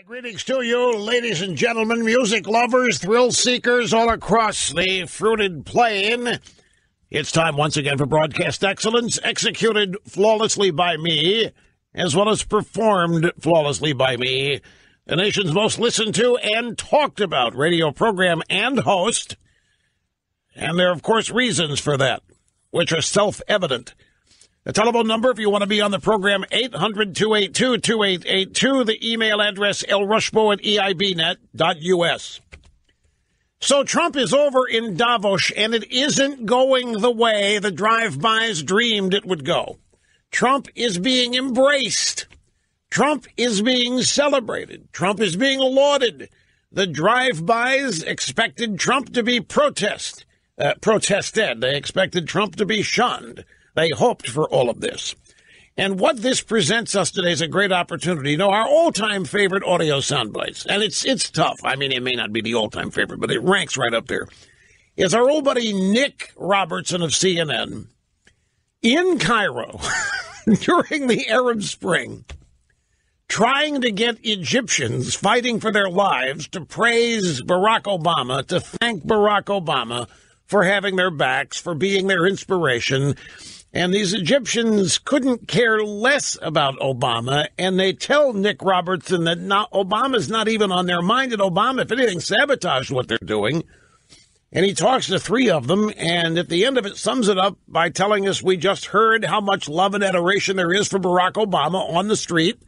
Greetings to you, ladies and gentlemen, music lovers, thrill seekers all across the fruited plain. It's time once again for broadcast excellence, executed flawlessly by me, as well as performed flawlessly by me, the nation's most listened to and talked about radio program and host. And there are, of course, reasons for that, which are self-evident. The telephone number, if you want to be on the program, 800-282-2882. The email address, lrushbo@eibnet.us. So Trump is over in Davos, and it isn't going the way the drive-bys dreamed it would go. Trump is being embraced. Trump is being celebrated. Trump is being lauded. The drive-bys expected Trump to be protested. They expected Trump to be shunned. They hoped for all of this. And what this presents us today is a great opportunity. You know, our all-time favorite audio soundbites, and it's tough. I mean, it may not be the all-time favorite, but it ranks right up there, is our old buddy Nick Robertson of CNN in Cairo during the Arab Spring, trying to get Egyptians fighting for their lives to praise Barack Obama, to thank Barack Obama for having their backs, for being their inspiration. And these Egyptians couldn't care less about Obama, and they tell Nick Robertson that Obama's not even on their mind, and Obama, if anything, sabotaged what they're doing. And he talks to three of them, and at the end of it sums it up by telling us we just heard how much love and adoration there is for Barack Obama on the street,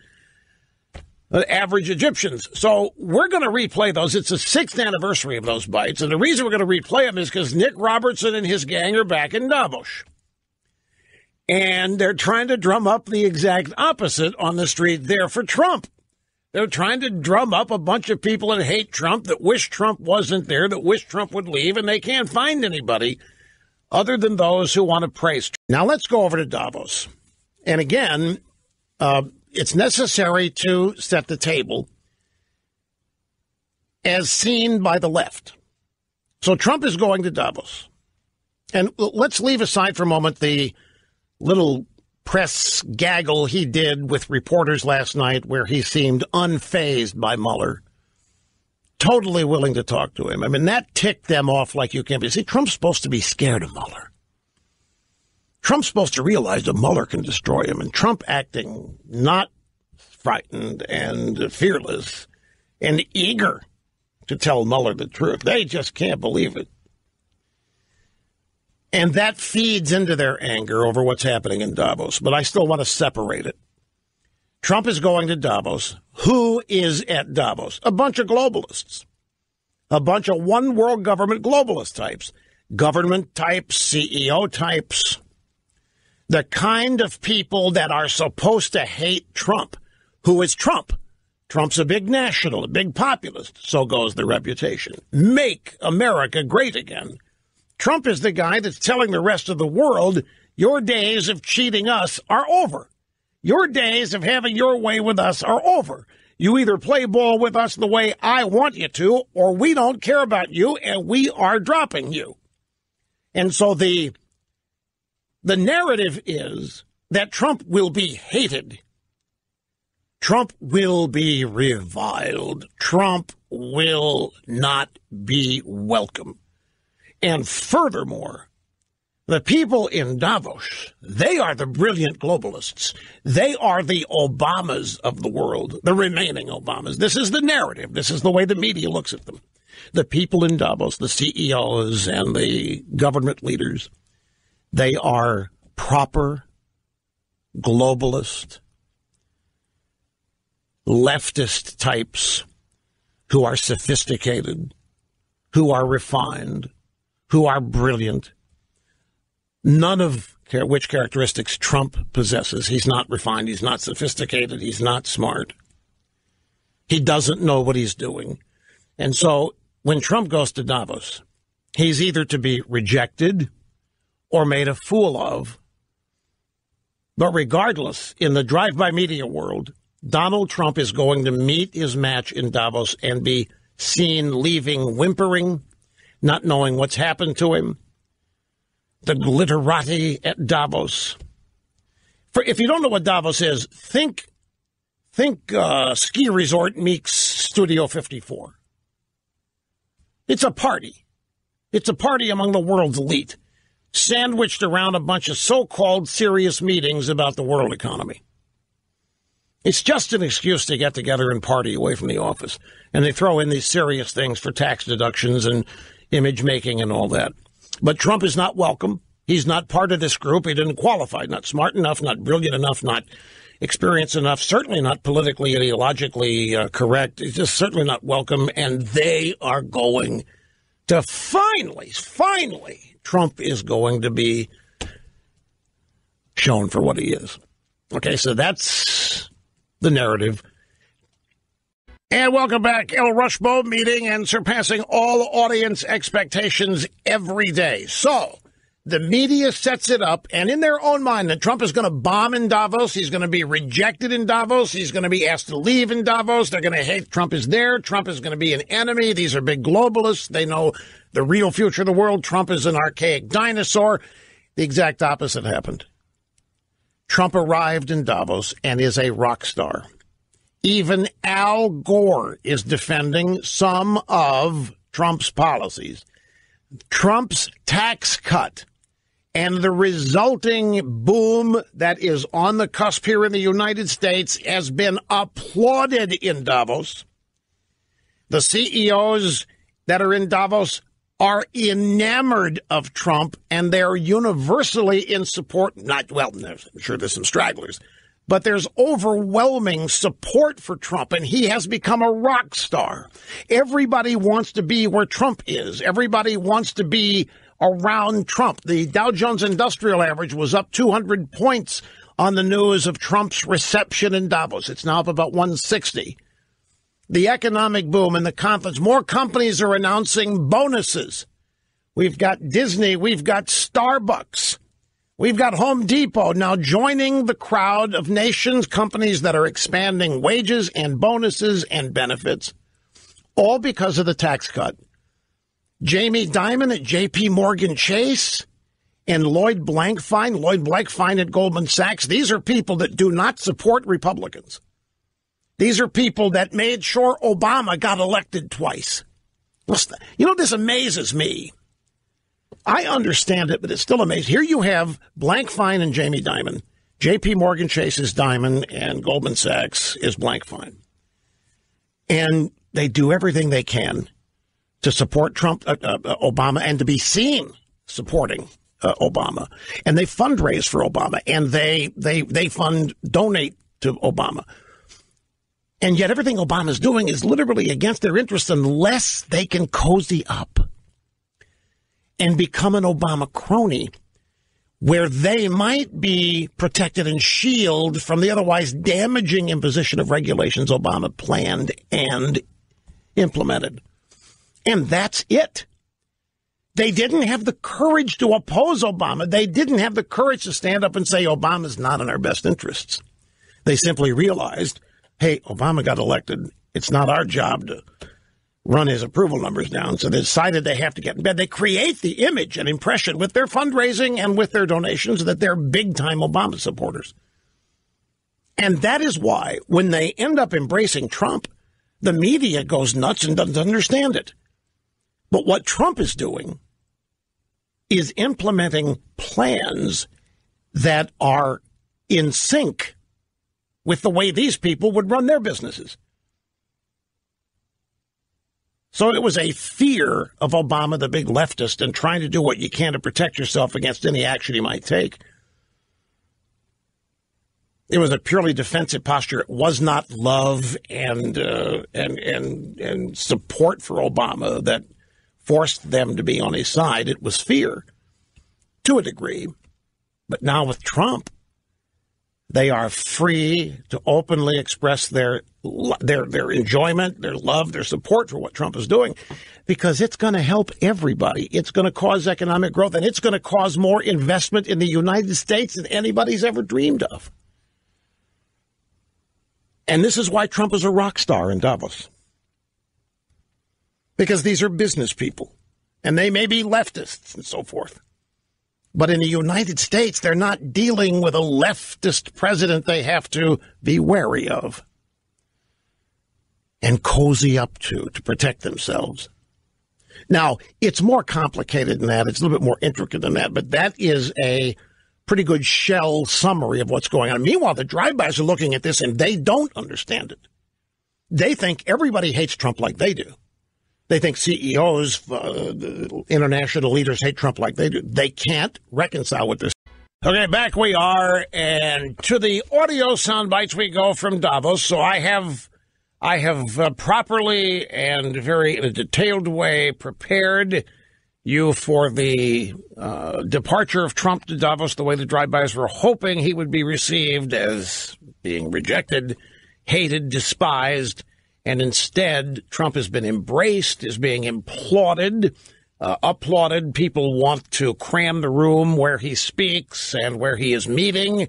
the average Egyptians. So we're going to replay those. It's the 6th anniversary of those bites, and the reason we're going to replay them is because Nick Robertson and his gang are back in Davos. And they're trying to drum up the exact opposite on the street there for Trump. They're trying to drum up a bunch of people that hate Trump, that wish Trump wasn't there, that wish Trump would leave, and they can't find anybody other than those who want to praise Trump. Now let's go over to Davos. And again, it's necessary to set the table as seen by the left. So Trump is going to Davos. And let's leave aside for a moment the little press gaggle he did with reporters last night where he seemed unfazed by Mueller, totally willing to talk to him. I mean, that ticked them off like you can't be. See, Trump's supposed to be scared of Mueller. Trump's supposed to realize that Mueller can destroy him, and Trump acting not frightened and fearless and eager to tell Mueller the truth. They just can't believe it. And that feeds into their anger over what's happening in Davos. But I still want to separate it. Trump is going to Davos. Who is at Davos? A bunch of globalists. A bunch of one world government globalist types. Government types, CEO types. The kind of people that are supposed to hate Trump. Who is Trump? Trump's a big national, a big populist. So goes the reputation. Make America great again. Trump is the guy that's telling the rest of the world, your days of cheating us are over. Your days of having your way with us are over. You either play ball with us the way I want you to, or we don't care about you, and we are dropping you. And so the narrative is that Trump will be hated. Trump will be reviled. Trump will not be welcome. And furthermore, the people in Davos, they are the brilliant globalists. They are the Obamas of the world, the remaining Obamas. This is the narrative. This is the way the media looks at them. The people in Davos, the CEOs and the government leaders, they are proper, globalist, leftist types who are sophisticated, who are refined, who are brilliant, none of which characteristics Trump possesses. He's not refined. He's not sophisticated. He's not smart. He doesn't know what he's doing. And so when Trump goes to Davos, he's either to be rejected or made a fool of. But regardless, in the drive-by media world, Donald Trump is going to meet his match in Davos and be seen leaving whimpering, not knowing what's happened to him. The glitterati at Davos. If you don't know what Davos is, think ski resort meets Studio 54. It's a party. It's a party among the world's elite, sandwiched around a bunch of so-called serious meetings about the world economy. It's just an excuse to get together and party away from the office. And they throw in these serious things for tax deductions and image making and all that. But Trump is not welcome. He's not part of this group. He didn't qualify. Not smart enough, not brilliant enough, not experienced enough, certainly not politically, ideologically correct. He's just certainly not welcome. And they are going to finally, Trump is going to be shown for what he is. Okay, so that's the narrative. And welcome back. El Rushbo meeting and surpassing all audience expectations every day. So the media sets it up, and in their own mind, that Trump is going to bomb in Davos. He's going to be rejected in Davos. He's going to be asked to leave in Davos. They're going to hate Trump is there. Trump is going to be an enemy. These are big globalists. They know the real future of the world. Trump is an archaic dinosaur. The exact opposite happened. Trump arrived in Davos and is a rock star. Even Al Gore is defending some of Trump's policies. Trump's tax cut and the resulting boom that is on the cusp here in the United States has been applauded in Davos. The CEOs that are in Davos are enamored of Trump, and they're universally in support. I'm sure there's some stragglers, but there's overwhelming support for Trump, and he has become a rock star. Everybody wants to be where Trump is. Everybody wants to be around Trump. The Dow Jones Industrial Average was up 200 points on the news of Trump's reception in Davos. It's now up about 160. The economic boom and the confidence. More companies are announcing bonuses. We've got Disney. We've got Starbucks. We've got Home Depot now joining the crowd of nations, companies that are expanding wages and bonuses and benefits, all because of the tax cut. Jamie Dimon at J.P. Morgan Chase and Lloyd Blankfein at Goldman Sachs, these are people that do not support Republicans. These are people that made sure Obama got elected twice. You know, this amazes me. I understand it, but it's still amazing. Here you have Blankfein and Jamie Dimon. J.P. Morgan Chase is Dimon, and Goldman Sachs is Blankfein. And they do everything they can to support Obama, and to be seen supporting Obama. And they fundraise for Obama, and they donate to Obama. And yet everything Obama's doing is literally against their interests unless they can cozy up and become an Obama crony, where they might be protected and shielded from the otherwise damaging imposition of regulations Obama planned and implemented. And that's it. They didn't have the courage to oppose Obama. They didn't have the courage to stand up and say Obama's not in our best interests. They simply realized, hey, Obama got elected. It's not our job to run his approval numbers down. So they decided they have to get in bed. They create the image and impression with their fundraising and with their donations that they're big-time Obama supporters. And that is why when they end up embracing Trump, the media goes nuts and doesn't understand it. But what Trump is doing is implementing plans that are in sync with the way these people would run their businesses. So it was a fear of Obama, the big leftist, and trying to do what you can to protect yourself against any action he might take. It was a purely defensive posture. It was not love and support for Obama that forced them to be on his side. It was fear to a degree. But now with Trump, they are free to openly express their enjoyment, their love, their support for what Trump is doing, because it's going to help everybody. It's going to cause economic growth, and it's going to cause more investment in the United States than anybody's ever dreamed of. And this is why Trump is a rock star in Davos. Because these are business people, and they may be leftists and so forth. But in the United States, they're not dealing with a leftist president they have to be wary of. and cozy up to protect themselves. Now, it's more complicated than that. It's a little bit more intricate than that, but that is a pretty good shell summary of what's going on. Meanwhile, the drive-bys are looking at this, and they don't understand it. They think everybody hates Trump like they do. They think CEOs, international leaders hate Trump like they do. They can't reconcile with this. Okay, back we are, and to the audio sound bites we go from Davos. So I have properly and very in a detailed way prepared you for the departure of Trump to Davos, the way the drive-bys were hoping he would be received, as being rejected, hated, despised. And instead, Trump has been embraced, is being applauded. People want to cram the room where he speaks and where he is meeting.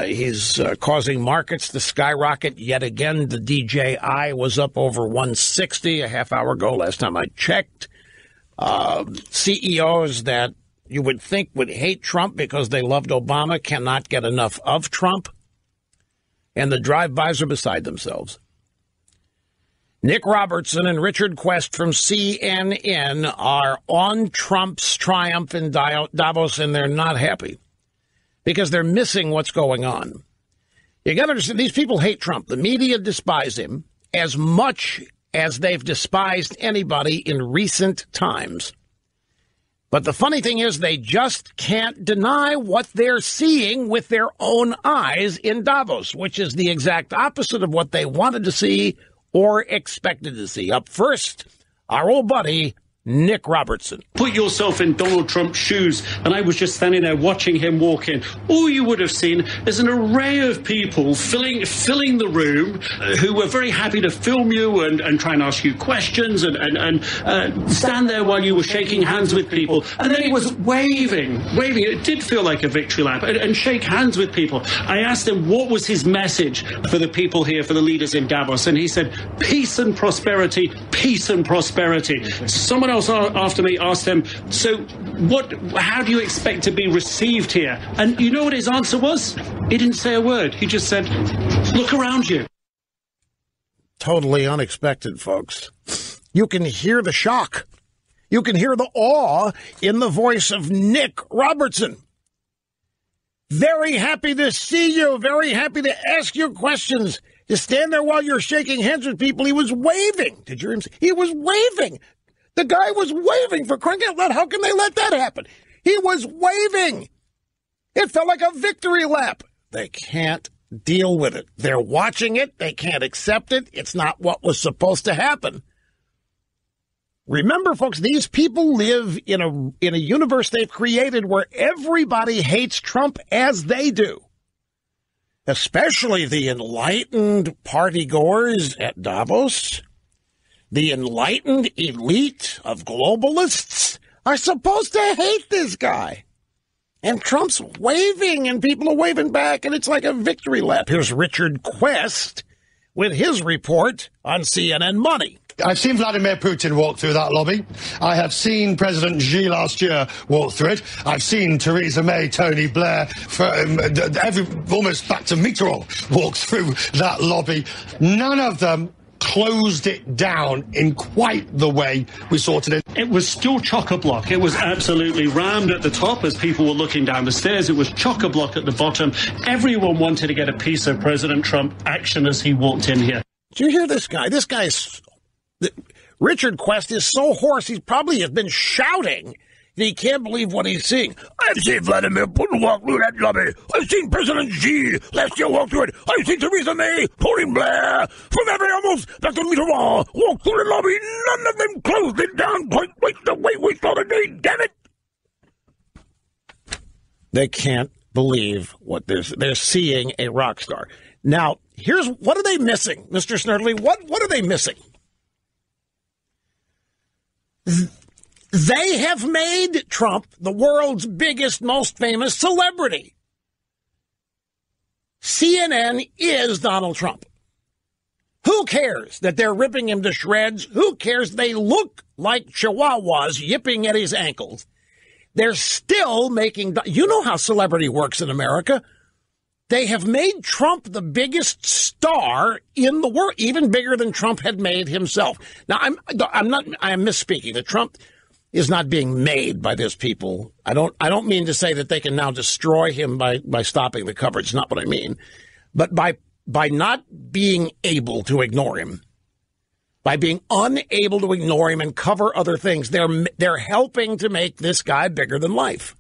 He's causing markets to skyrocket yet again. The DJI was up over 160 a half hour ago, last time I checked. CEOs that you would think would hate Trump because they loved Obama cannot get enough of Trump. And the drive-bys are beside themselves. Nick Robertson and Richard Quest from CNN are on Trump's triumph in Davos, and they're not happy because they're missing what's going on. You got to understand, these people hate Trump. The media despise him as much as they've despised anybody in recent times. But the funny thing is, they just can't deny what they're seeing with their own eyes in Davos, which is the exact opposite of what they wanted to see or expected to see. Up first, our old buddy, Nick Robertson. Put yourself in Donald Trump's shoes, and I was just standing there watching him walk in. All you would have seen is an array of people filling the room who were very happy to film you and try and ask you questions and stand there while you were shaking hands with people. And then he was waving. It did feel like a victory lap, and shake hands with people. I asked him what was his message for the people here, for the leaders in Davos, and he said, peace and prosperity, peace and prosperity. Someone else after me asked him, so how do you expect to be received here? And you know what his answer was? He didn't say a word. He just said, look around you. Totally unexpected, folks. You can hear the shock. You can hear the awe in the voice of Nick Robertson. Very happy to see you. Very happy to ask you questions. To stand there while you're shaking hands with people. He was waving. Did you hear him say? He was waving. The guy was waving, for crying out loud. How can they let that happen? He was waving. It felt like a victory lap. They can't deal with it. They're watching it. They can't accept it. It's not what was supposed to happen. Remember, folks, these people live in a universe they've created where everybody hates Trump as they do. Especially the enlightened partygoers at Davos. The enlightened elite of globalists are supposed to hate this guy. And Trump's waving, and people are waving back, and it's like a victory lap. Here's Richard Quest with his report on CNN Money. I've seen Vladimir Putin walk through that lobby. I have seen President Xi last year walk through it. I've seen Theresa May, Tony Blair, almost back to Mitterrand walk through that lobby. None of them closed it down in quite the way we sorted it. It was still chock-a-block. It was absolutely rammed at the top as people were looking down the stairs. It was chock-a-block at the bottom. Everyone wanted to get a piece of President Trump action as he walked in here. Did you hear this guy? This guy's... Richard Quest is so hoarse, he probably has been shouting that he can't believe what he's seeing. I've seen Vladimir Putin walk through that lobby. I've seen President Xi last year walk through it. I've seen Theresa May, Tony Blair, from every almost Dr. Mitterrand walk through the lobby. None of them closed it down quite the way we saw today. Damn it! They can't believe what they're seeing a rock star. Now, here's what are they missing, Mr. Snerdley? What are they missing? They have made Trump the world's biggest, most famous celebrity. CNN is Donald Trump. Who cares that they're ripping him to shreds? Who cares they look like chihuahuas yipping at his ankles? They're still making... You know how celebrity works in America. They have made Trump the biggest star in the world, even bigger than Trump had made himself. Now, I am misspeaking. That Trump is not being made by these people. I don't mean to say that they can now destroy him by stopping the coverage. It's not what I mean. But by not being able to ignore him, by being unable to ignore him and cover other things, they're helping to make this guy bigger than life.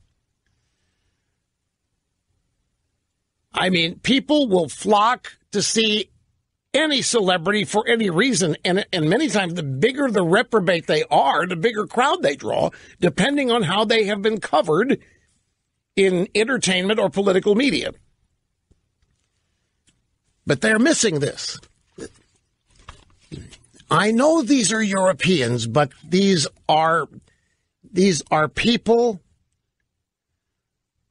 I mean, people will flock to see any celebrity for any reason, and many times the bigger the reprobate they are, the bigger crowd they draw, depending on how they have been covered in entertainment or political media. But they're missing this. I know these are Europeans, but these are people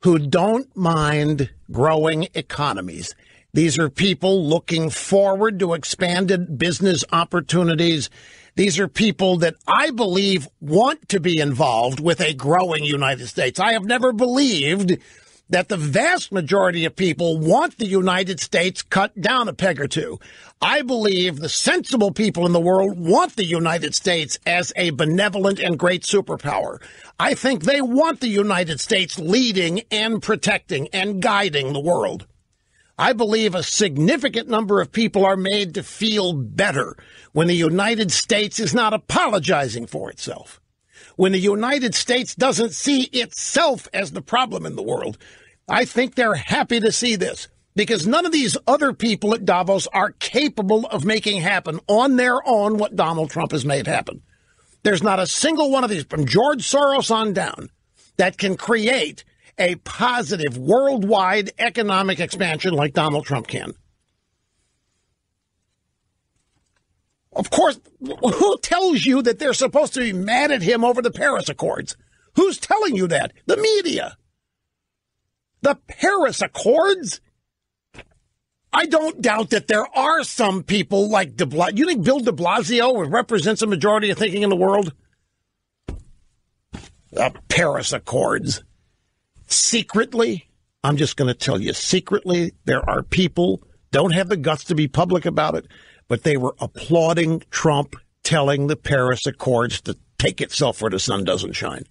who don't mind growing economies. These are people looking forward to expanded business opportunities. These are people that I believe want to be involved with a growing United States. I have never believed that the vast majority of people want the United States cut down a peg or two. I believe the sensible people in the world want the United States as a benevolent and great superpower. I think they want the United States leading and protecting and guiding the world. I believe a significant number of people are made to feel better when the United States is not apologizing for itself, when the United States doesn't see itself as the problem in the world. I think they're happy to see this because none of these other people at Davos are capable of making happen on their own what Donald Trump has made happen. There's not a single one of these, from George Soros on down, that can create a positive worldwide economic expansion like Donald Trump can. Of course, who tells you that they're supposed to be mad at him over the Paris Accords? Who's telling you that? The media. The Paris Accords? I don't doubt that there are some people like de Blasio. You think Bill de Blasio represents a majority of thinking in the world? The Paris Accords. Secretly, I'm just going to tell you, secretly, there are people, don't have the guts to be public about it, but they were applauding Trump telling the Paris Accords to take itself where the sun doesn't shine.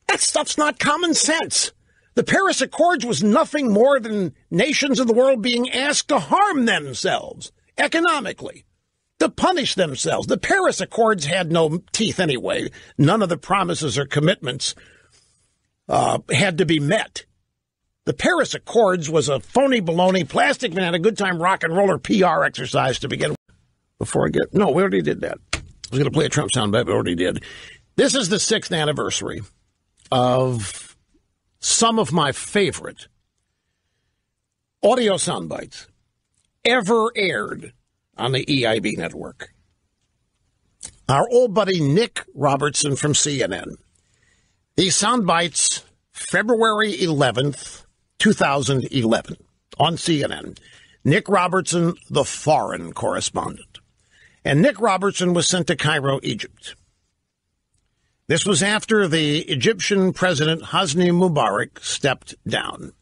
That stuff's not common sense. The Paris Accords was nothing more than nations of the world being asked to harm themselves economically, to punish themselves. The Paris Accords had no teeth anyway. None of the promises or commitments had to be met. The Paris Accords was a phony baloney, plastic man, a good time rock and roller PR exercise to begin with. Before I get, no, we already did that. I was going to play a Trump soundbite, but we already did. This is the 6th anniversary of some of my favorite audio soundbites ever aired on the EIB network. Our old buddy Nick Robertson from CNN. These sound bites, February 11th, 2011, on CNN. Nick Robertson, the foreign correspondent. And Nick Robertson was sent to Cairo, Egypt. This was after the Egyptian president, Hosni Mubarak, stepped down.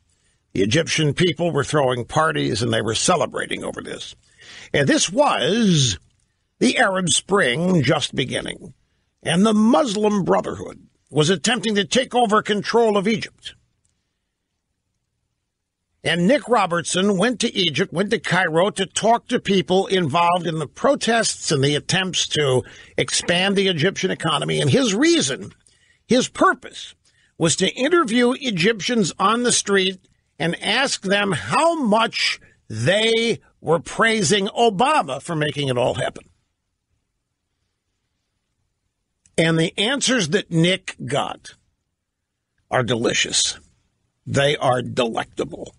The Egyptian people were throwing parties and they were celebrating over this. And this was the Arab Spring just beginning. And the Muslim Brotherhood was attempting to take over control of Egypt. And Nick Robertson went to Egypt, went to Cairo to talk to people involved in the protests and the attempts to expand the Egyptian economy. And his reason, his purpose, was to interview Egyptians on the street and ask them how much they were praising Obama for making it all happen. And the answers that Nick got are delicious. They are delectable.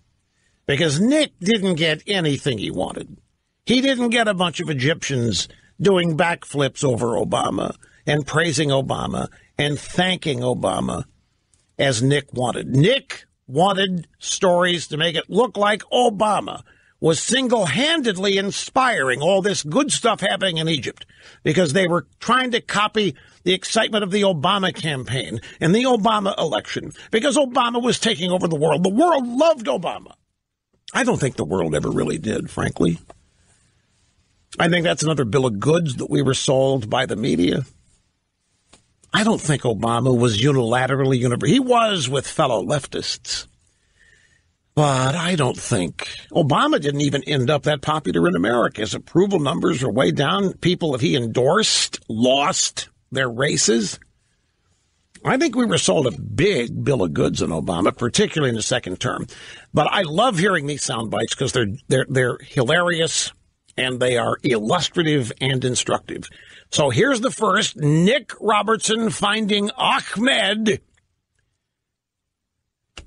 Because Nick didn't get anything he wanted. He didn't get a bunch of Egyptians doing backflips over Obama and praising Obama and thanking Obama as Nick wanted. Nick wanted stories to make it look like Obama was single-handedly inspiring all this good stuff happening in Egypt because they were trying to copy the excitement of the Obama campaign and the Obama election because Obama was taking over the world. The world loved Obama. I don't think the world ever really did, frankly. I think that's another bill of goods that we were sold by the media. I don't think Obama was unilaterally he was with fellow leftists. But I don't think Obama didn't even end up that popular in America. His approval numbers are way down. People that he endorsed lost their races. I think we were sold a big bill of goods on Obama, particularly in the second term. But I love hearing these sound bites because they're hilarious and they are illustrative and instructive. So here's the first. Nick Robertson finding Ahmed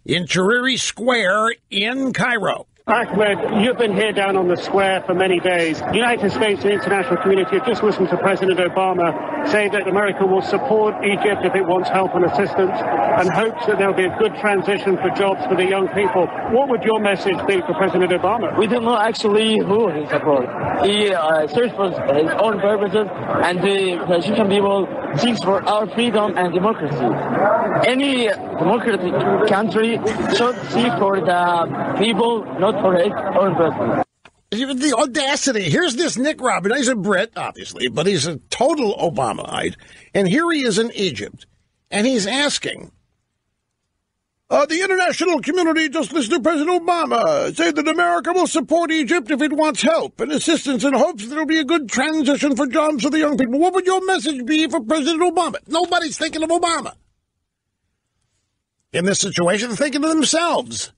in Tahrir Square in Cairo. Ahmed, you've been here down on the square for many days. The United States and the international community have just listened to President Obama say that America will support Egypt if it wants help and assistance and hopes that there'll be a good transition for jobs for the young people. What would your message be for President Obama? We don't know actually who he supports. He searches for his own purposes, and the Egyptian people seeks for our freedom and democracy. Any democratic country should seek for the people, not for its own purpose. The audacity. Here's this Nick Robertson. He's a Brit, obviously, but he's a total Obamaite. And here he is in Egypt, and he's asking, the international community just listened to President Obama say that America will support Egypt if it wants help and assistance and hopes there will be a good transition for jobs for the young people. What would your message be for President Obama? Nobody's thinking of Obama. In this situation, they're thinking of themselves.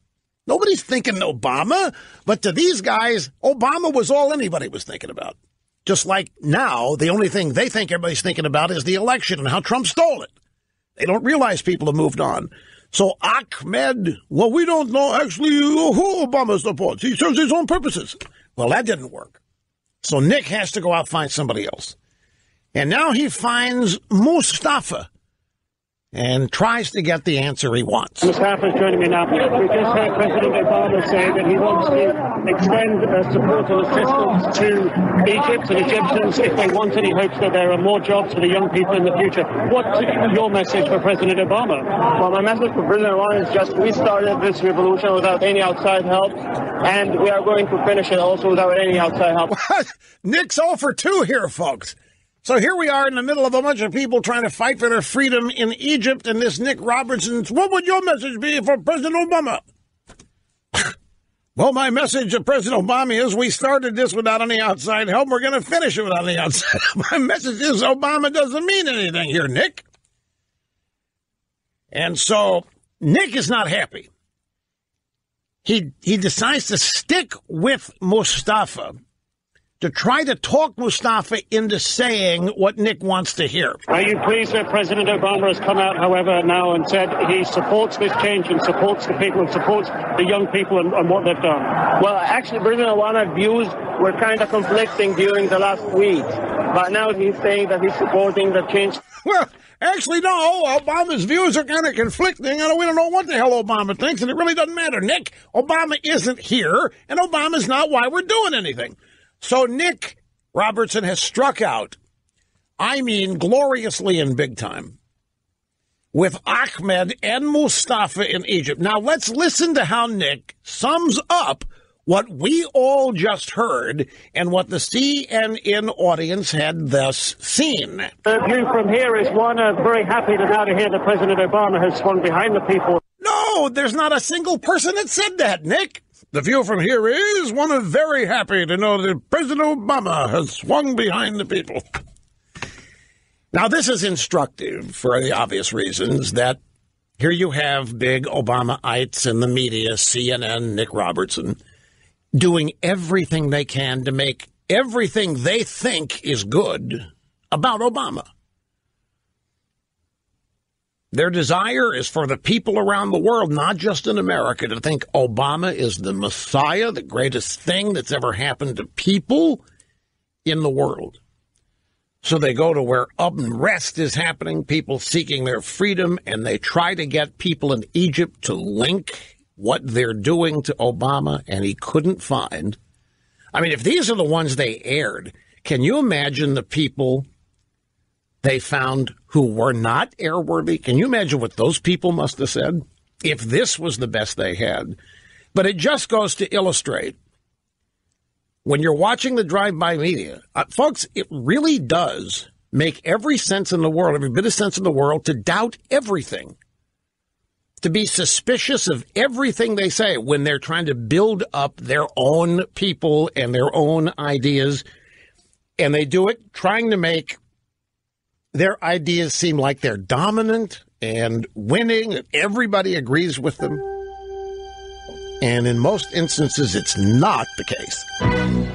Nobody's thinking Obama, but to these guys, Obama was all anybody was thinking about. Just like now, the only thing they think everybody's thinking about is the election and how Trump stole it. They don't realize people have moved on. So Ahmed, well, we don't know actually who Obama supports. He serves his own purposes. Well, that didn't work. So Nick has to go out and find somebody else. And now he finds Mustafa and tries to get the answer he wants. Mustafa's joining me now. We just heard President Obama say that he wants to extend support and assistance to Egypt and Egyptians if they want it. He hopes that there are more jobs for the young people in the future. What's your message for President Obama? Well, my message for President Obama is just we started this revolution without any outside help, and we are going to finish it also without any outside help. Nick's all for two here, folks. So here we are in the middle of a bunch of people trying to fight for their freedom in Egypt, and this Nick Robertson's, what would your message be for President Obama? Well, my message to President Obama is we started this without any outside help. We're going to finish it without any outside help. My message is Obama doesn't mean anything here, Nick. And so Nick is not happy. He decides to stick with Mustafa to try to talk Mustafa into saying what Nick wants to hear. Are you pleased that President Obama has come out, however, now and said he supports this change and supports the people and supports the young people and what they've done? Well, actually, President Obama's views were kind of conflicting during the last week, but now he's saying that he's supporting the change. Well, actually, no. Obama's views are kind of conflicting, and we don't know what the hell Obama thinks, and it really doesn't matter. Nick, Obama isn't here, and Obama's not why we're doing anything. So Nick Robertson has struck out, I mean gloriously and big time, with Ahmed and Mustafa in Egypt. Now let's listen to how Nick sums up what we all just heard and what the CNN audience had thus seen. The view from here is one of very happy to now to hear that President Obama has swung behind the people. No, there's not a single person that said that, Nick. The view from here is one of very happy to know that President Obama has swung behind the people. Now, this is instructive for the obvious reasons that here you have big Obamaites in the media, CNN, Nick Robertson, doing everything they can to make everything they think is good about Obama. Their desire is for the people around the world, not just in America, to think Obama is the Messiah, the greatest thing that's ever happened to people in the world. So they go to where unrest is happening, people seeking their freedom, and they try to get people in Egypt to link what they're doing to Obama, and he couldn't find. I mean, if these are the ones they aired, can you imagine the people they found who were not airworthy? Can you imagine what those people must have said if this was the best they had? But it just goes to illustrate, when you're watching the drive-by media, folks, it really does make every sense in the world, every bit of sense in the world, to doubt everything, to be suspicious of everything they say when they're trying to build up their own people and their own ideas. And they do it trying to make their ideas seem like they're dominant and winning, and everybody agrees with them. And in most instances, it's not the case.